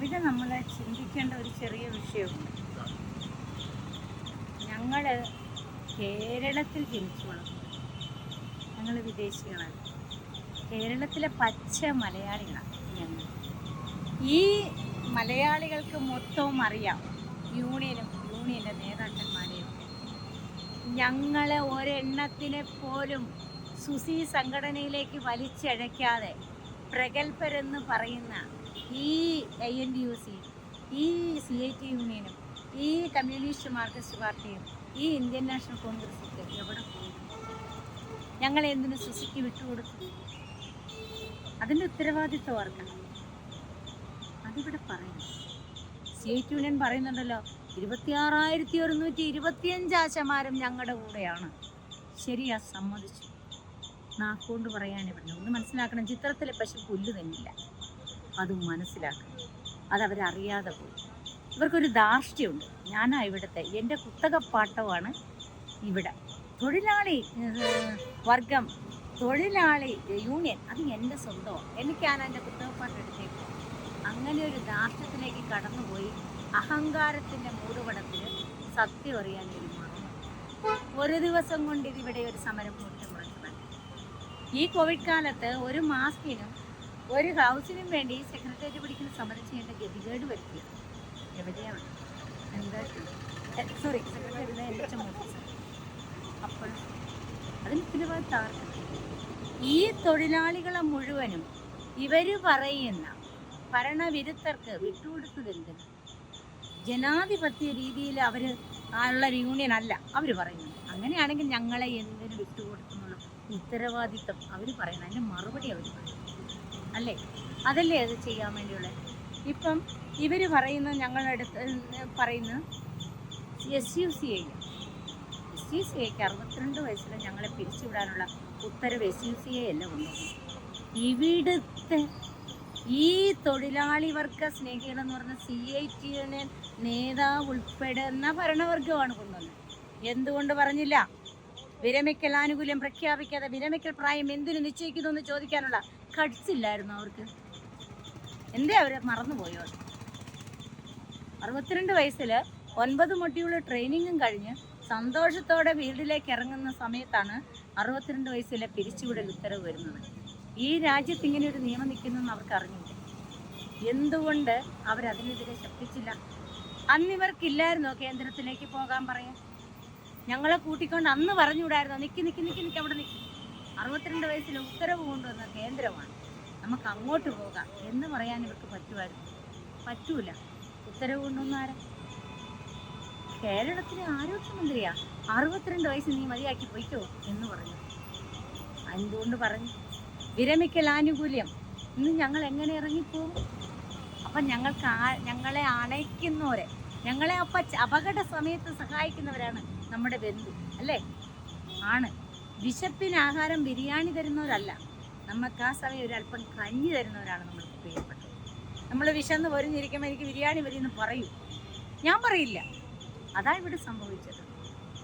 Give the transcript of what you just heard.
ഇവിടെ നമ്മൾ ചിന്തിക്കേണ്ട ഒരു ചെറിയ വിഷയമുണ്ട്. ഞങ്ങൾ കേരളത്തിൽ ജനിച്ചു വളർന്നു, ഞങ്ങൾ വിദേശികളാണ്. കേരളത്തിലെ പച്ച മലയാളികളാണ് ഞങ്ങൾ. ഈ മലയാളികൾക്ക് മൊത്തവും അറിയാം യൂണിയൻ്റെ നേതാക്കന്മാരെയും. ഞങ്ങളെ ഒരെണ്ണത്തിനെ പോലും സുസി സംഘടനയിലേക്ക് വലിച്ചഴയ്ക്കാതെ പ്രഗത്ഭരെന്ന് പറയുന്ന ഈ ANTUC, ഈ CIT യൂണിയനും, ഈ കമ്മ്യൂണിസ്റ്റ് മാർക്സിസ്റ്റ് പാർട്ടിയും, ഈ ഇന്ത്യൻ നാഷണൽ കോൺഗ്രസ്സൊക്കെ എവിടെ പോയി? ഞങ്ങളെ എന്തിനു സുസിക്ക് വിട്ടുകൊടുത്തു? അതിൻ്റെ ഉത്തരവാദിത്വം ആർക്കാണ്? അതിവിടെ പറയുന്നു. CIT യൂണിയൻ പറയുന്നുണ്ടല്ലോ, 26,125 ആശമാരും ഞങ്ങളുടെ കൂടെയാണ്. ശരിയാ, സമ്മതിച്ചു. നാക്കുകൊണ്ട് പറയാനിവിടെ ഒന്ന് മനസ്സിലാക്കണം. ചിത്രത്തിലെ പശു പുല്ല് തന്നില്ല, അത് മനസ്സിലാക്കണം. അതവരറിയാതെ പോയി. ഇവർക്കൊരു ധാർഷ്ട്യമുണ്ട്. ഞാനാ ഇവിടുത്തെ, എൻ്റെ കുത്തകപ്പാട്ടമാണ് ഇവിടെ. തൊഴിലാളി വർഗം, തൊഴിലാളി യൂണിയൻ, അത് എൻ്റെ സ്വന്തമാണ്. എനിക്കാണ് എൻ്റെ കുത്തകപ്പാട്ടം എടുത്തേക്ക്. അങ്ങനെ ഒരു ധാർഷ്ട്യത്തിലേക്ക് കടന്നുപോയി അഹങ്കാരത്തിൻ്റെ മൂടുപടത്തിൽ സത്യം അറിയാൻ ഒരു മറന്നു. ഒരു ദിവസം കൊണ്ട് ഇതിവിടെ ഒരു സമരം പൊട്ടിമുളച്ചതാണ്. ഈ കോവിഡ് കാലത്ത് ഒരു മാസ്കിനും ഒരു ഹൗസിനും വേണ്ടി സെക്രട്ടേറിയറ്റ് പിടിക്കുന്ന സമരം ചെയ്യേണ്ട ഗതികേട് വരുത്തിയ എവിടെയാണ്? സെക്രട്ടറി അപ്പോൾ അതിന് ഉത്തരവാദിത്തം ആർക്കും? ഈ തൊഴിലാളികളെ മുഴുവനും ഇവർ പറയുന്ന ഭരണവിരുദ്ധർക്ക് വിട്ടുകൊടുത്തതെന്തിന്? ജനാധിപത്യ രീതിയിൽ അവർ ഉള്ള യൂണിയൻ അല്ല അവർ പറയുന്നത്. അങ്ങനെയാണെങ്കിൽ ഞങ്ങളെ എന്തിനു വിട്ടുകൊടുക്കുന്നുള്ള ഉത്തരവാദിത്തം അവർ പറയുന്നത്, അതിൻ്റെ മറുപടി അവർ പറയും അല്ലേ? അതല്ലേ അത് ചെയ്യാൻ വേണ്ടിയുള്ളത്. ഇപ്പം ഇവർ പറയുന്ന ഞങ്ങളടുത്ത് പറയുന്ന SUCI 62 വയസ്സിൽ ഞങ്ങളെ പിരിച്ചുവിടാനുള്ള ഉത്തരവ് SUCI അല്ല കൊണ്ടുവന്നു. ഇവിടുത്തെ ഈ തൊഴിലാളി വർഗ സ്നേഹികളെന്ന് പറഞ്ഞ CIT യൂണിയൻ നേതാവ് ഉൾപ്പെടുന്ന ഭരണവർഗമാണ് കൊണ്ടുവന്നത്. എന്തുകൊണ്ട് പറഞ്ഞില്ല? വിരമിക്കൽ ആനുകൂല്യം പ്രഖ്യാപിക്കാതെ വിരമിക്കൽ പ്രായം എന്തിനു നിശ്ചയിക്കുന്നു എന്ന് ചോദിക്കാനുള്ള കടിച്ചില്ലായിരുന്നു അവർക്ക്. എന്തേ അവർ മറന്നുപോയോ? 62 വയസ്സിൽ 9 മൊഡ്യൂൾ ട്രെയിനിങ്ങും കഴിഞ്ഞ് സന്തോഷത്തോടെ വീട്ടിലേക്ക് ഇറങ്ങുന്ന സമയത്താണ് 62 വയസ്സിലെ പിരിച്ചുവിടൽ ഉത്തരവ് വരുന്നത്. ഈ രാജ്യത്ത് ഇങ്ങനെ ഒരു നിയമം നിൽക്കുന്നെന്ന് അവർക്ക് അറിഞ്ഞില്ല. എന്തുകൊണ്ട് അവരതിനെതിരെ ശബ്ദിച്ചില്ല? അന്നിവർക്കില്ലായിരുന്നോ കേന്ദ്രത്തിലേക്ക് പോകാൻ പറയാൻ? ഞങ്ങളെ കൂട്ടിക്കൊണ്ട് അന്ന് പറഞ്ഞുകൂടായിരുന്നോ? നിൽക്കി അവിടെ നിൽക്കി, 62 വയസ്സിൽ ഉത്തരവ് കൊണ്ടുവന്ന കേന്ദ്രമാണ്, നമുക്ക് അങ്ങോട്ട് പോകാം എന്ന് പറയാൻ ഇവർക്ക് പറ്റുമായിരുന്നു? പറ്റൂല. ഉത്തരവ് കൊണ്ടുവന്ന ആരാ? കേരളത്തിലെ ആരോഗ്യമന്ത്രിയാ. 62 വയസ്സ് നീ മതിയാക്കി പോയിക്കോ എന്ന് പറഞ്ഞു. എന്തുകൊണ്ട് പറഞ്ഞു? വിരമിക്കൽ ആനുകൂല്യം. ഇന്ന് ഞങ്ങൾ എങ്ങനെ ഇറങ്ങിപ്പോകും? അപ്പം ഞങ്ങളെ അണയ്ക്കുന്നവരെ, ഞങ്ങളെ അപകട സമയത്ത് സഹായിക്കുന്നവരാണ് നമ്മുടെ ബന്ധു അല്ലേ? ആണ്. വിശപ്പിന് ആഹാരം ബിരിയാണി തരുന്നവരല്ല, നമുക്ക് ആ സമയം ഒരല്പം കഞ്ഞി തരുന്നവരാണ് നമ്മൾക്ക് പ്രിയപ്പെട്ടത്. നമ്മൾ വിശന്ന് പൊരിഞ്ഞിരിക്കുമ്പോൾ എനിക്ക് ബിരിയാണി വരിയെന്ന് പറയൂ? ഞാൻ പറയില്ല. അതാ ഇവിടെ സംഭവിച്ചത്.